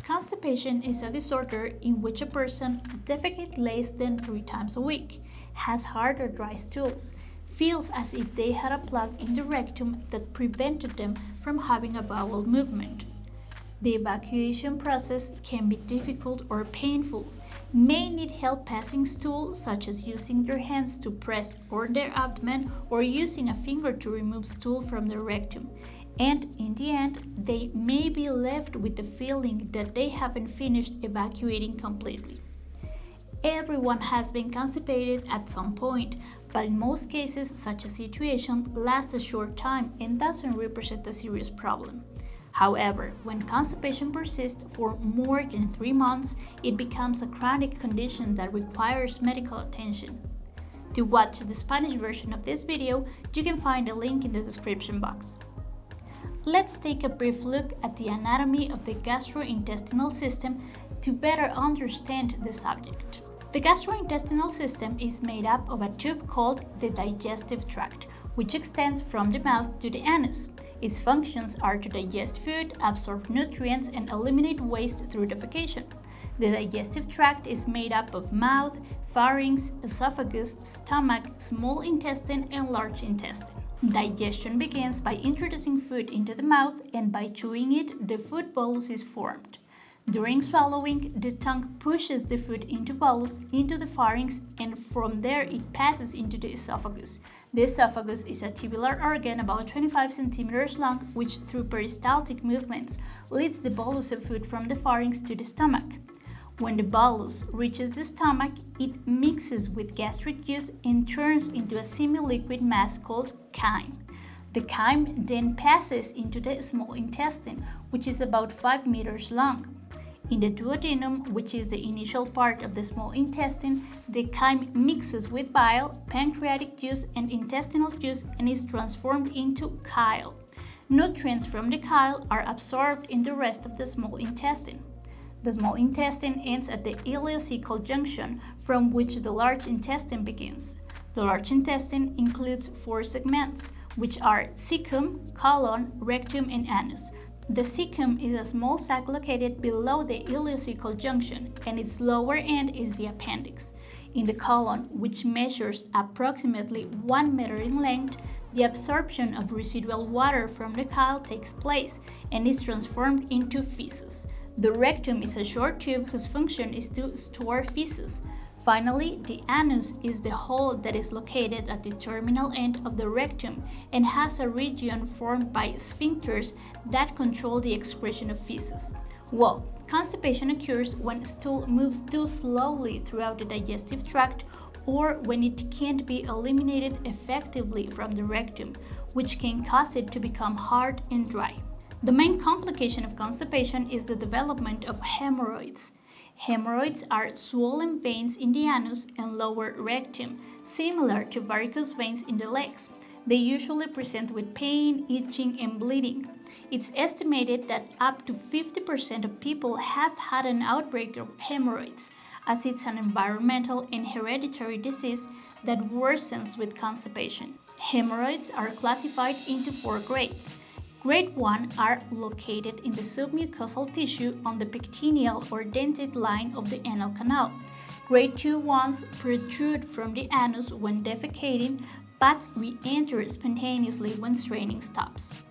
Constipation is a disorder in which a person defecates less than 3 times a week, has hard or dry stools, feels as if they had a plug in the rectum that prevented them from having a bowel movement. The evacuation process can be difficult or painful, may need help passing stool, such as using their hands to press on their abdomen or using a finger to remove stool from the rectum. And in the end, they may be left with the feeling that they haven't finished evacuating completely. Everyone has been constipated at some point, but in most cases, such a situation lasts a short time and doesn't represent a serious problem. However, when constipation persists for more than 3 months, it becomes a chronic condition that requires medical attention. To watch the Spanish version of this video, you can find a link in the description box. Let's take a brief look at the anatomy of the gastrointestinal system to better understand the subject. The gastrointestinal system is made up of a tube called the digestive tract, which extends from the mouth to the anus. Its functions are to digest food, absorb nutrients, and eliminate waste through defecation. The digestive tract is made up of mouth, pharynx, esophagus, stomach, small intestine, and large intestine. Digestion begins by introducing food into the mouth, and by chewing it, the food bolus is formed. During swallowing, the tongue pushes the food into bolus into the pharynx, and from there it passes into the esophagus. The esophagus is a tubular organ about 25 centimeters long, which through peristaltic movements leads the bolus of food from the pharynx to the stomach. When the bolus reaches the stomach, it mixes with gastric juice and turns into a semi-liquid mass called chyme. The chyme then passes into the small intestine, which is about 5 meters long. In the duodenum, which is the initial part of the small intestine, the chyme mixes with bile, pancreatic juice, and intestinal juice and is transformed into chyle. Nutrients from the chyle are absorbed in the rest of the small intestine. The small intestine ends at the ileocecal junction, from which the large intestine begins. The large intestine includes 4 segments, which are cecum, colon, rectum, and anus. The cecum is a small sac located below the ileocecal junction, and its lower end is the appendix. In the colon, which measures approximately 1 meter in length, the absorption of residual water from the chyle takes place and is transformed into feces. The rectum is a short tube whose function is to store feces. Finally, the anus is the hole that is located at the terminal end of the rectum and has a region formed by sphincters that control the excretion of feces. Well, constipation occurs when stool moves too slowly throughout the digestive tract or when it can't be eliminated effectively from the rectum, which can cause it to become hard and dry. The main complication of constipation is the development of hemorrhoids. Hemorrhoids are swollen veins in the anus and lower rectum, similar to varicose veins in the legs. They usually present with pain, itching, and bleeding. It's estimated that up to 50% of people have had an outbreak of hemorrhoids, as it's an environmental and hereditary disease that worsens with constipation. Hemorrhoids are classified into 4 grades. Grade 1 are located in the submucosal tissue on the pectineal or dentate line of the anal canal. Grade 2 ones protrude from the anus when defecating, but re-enter spontaneously when straining stops.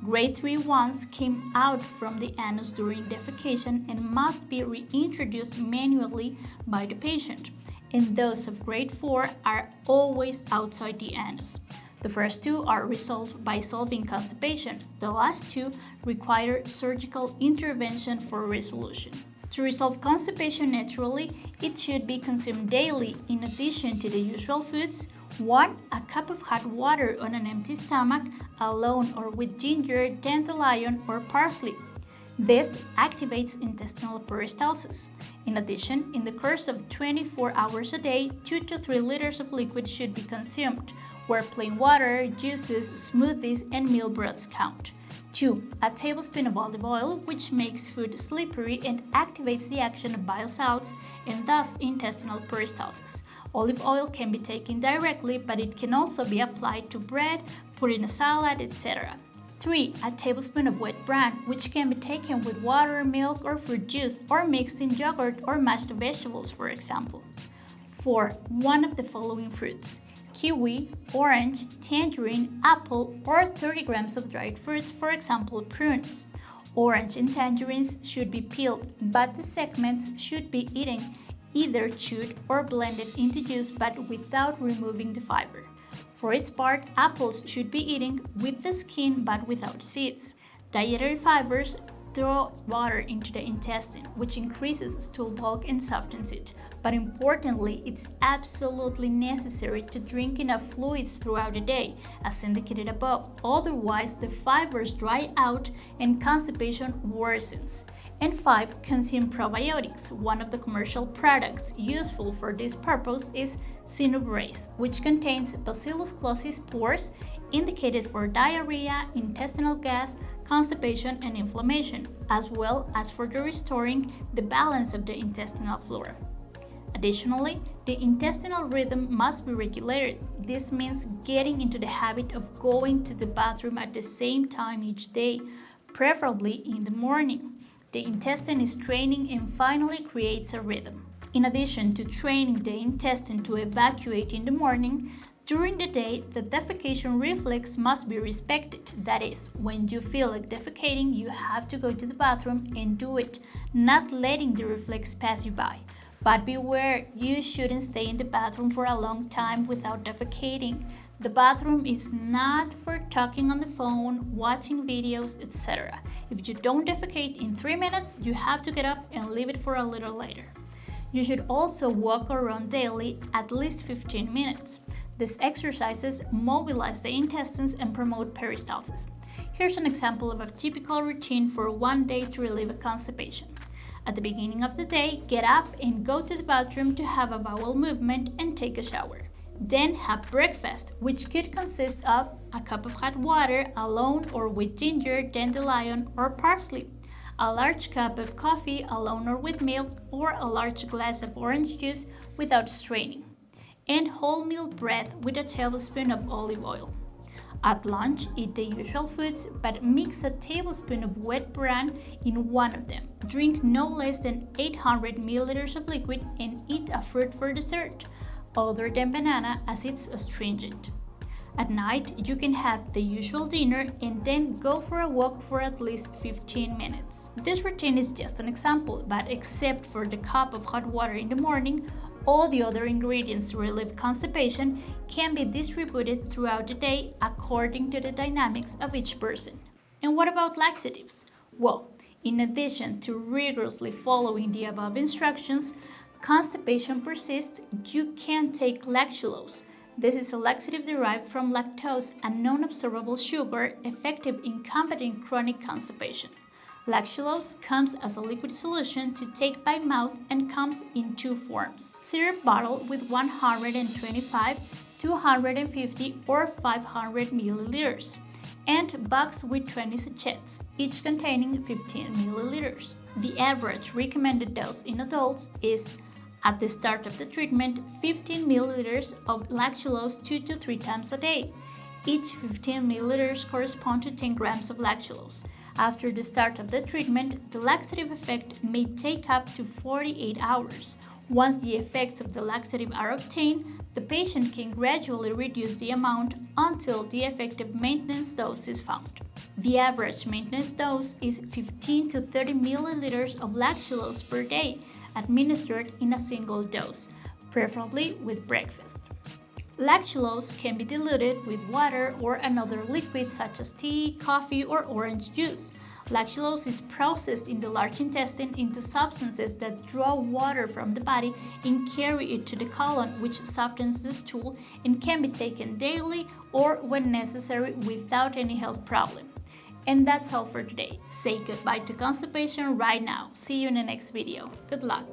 Grade 3 ones came out from the anus during defecation and must be reintroduced manually by the patient. And those of grade 4 are always outside the anus. The first 2 are resolved by solving constipation. The last 2 require surgical intervention for resolution. To resolve constipation naturally, it should be consumed daily in addition to the usual foods. 1. A cup of hot water on an empty stomach, alone or with ginger, dandelion, or parsley. This activates intestinal peristalsis. In addition, in the course of 24 hours a day, 2 to 3 liters of liquid should be consumed, where plain water, juices, smoothies, and meal broths count. 2. A tablespoon of olive oil, which makes food slippery and activates the action of bile salts and thus intestinal peristalsis. Olive oil can be taken directly, but it can also be applied to bread, put in a salad, etc. 3. A tablespoon of wet bran, which can be taken with water, milk, or fruit juice, or mixed in yogurt or mashed vegetables, for example. 4. One of the following fruits: kiwi, orange, tangerine, apple, or 30 grams of dried fruits, for example, prunes. Orange and tangerines should be peeled, but the segments should be eaten either chewed or blended into juice but without removing the fiber. For its part, apples should be eaten with the skin but without seeds. Dietary fibers throw water into the intestine, which increases stool bulk and softens it. But importantly, it's absolutely necessary to drink enough fluids throughout the day, as indicated above. Otherwise, the fibers dry out and constipation worsens. And 5. Consume probiotics. One of the commercial products useful for this purpose is Synubrase, which contains Bacillus clausii spores indicated for diarrhea, intestinal gas, constipation, and inflammation, as well as for restoring the balance of the intestinal flora. Additionally, the intestinal rhythm must be regulated. This means getting into the habit of going to the bathroom at the same time each day, preferably in the morning. The intestine is training and finally creates a rhythm. In addition to training the intestine to evacuate in the morning, during the day, the defecation reflex must be respected. That is, when you feel like defecating, you have to go to the bathroom and do it, not letting the reflex pass you by. But beware, you shouldn't stay in the bathroom for a long time without defecating. The bathroom is not for talking on the phone, watching videos, etc. If you don't defecate in 3 minutes, you have to get up and leave it for a little later. You should also walk around daily at least 15 minutes. These exercises mobilize the intestines and promote peristalsis. Here's an example of a typical routine for one day to relieve a constipation. At the beginning of the day, get up and go to the bathroom to have a bowel movement and take a shower. Then have breakfast, which could consist of a cup of hot water alone or with ginger, dandelion, or parsley, a large cup of coffee alone or with milk, or a large glass of orange juice without straining, and wholemeal bread with a tablespoon of olive oil. At lunch, eat the usual foods, but mix a tablespoon of wet bran in one of them. Drink no less than 800 milliliters of liquid and eat a fruit for dessert, other than banana, as it's astringent. At night, you can have the usual dinner and then go for a walk for at least 15 minutes. This routine is just an example, but except for the cup of hot water in the morning, all the other ingredients to relieve constipation can be distributed throughout the day according to the dynamics of each person. And what about laxatives? Well, in addition to rigorously following the above instructions, constipation persists, you can take lactulose. This is a laxative derived from lactose, a non-absorbable sugar effective in combating chronic constipation. Lactulose comes as a liquid solution to take by mouth and comes in 2 forms: syrup bottle with 125, 250, or 500 milliliters, and box with 20 sachets, each containing 15 milliliters. The average recommended dose in adults is, at the start of the treatment, 15 milliliters of lactulose 2 to 3 times a day. Each 15 milliliters correspond to 10 grams of lactulose. After the start of the treatment, the laxative effect may take up to 48 hours. Once the effects of the laxative are obtained, the patient can gradually reduce the amount until the effective maintenance dose is found. The average maintenance dose is 15 to 30 milliliters of lactulose per day, administered in a single dose, preferably with breakfast. Lactulose can be diluted with water or another liquid such as tea, coffee, or orange juice. Lactulose is processed in the large intestine into substances that draw water from the body and carry it to the colon, which softens the stool and can be taken daily or when necessary without any health problem. And that's all for today. Say goodbye to constipation right now. See you in the next video. Good luck!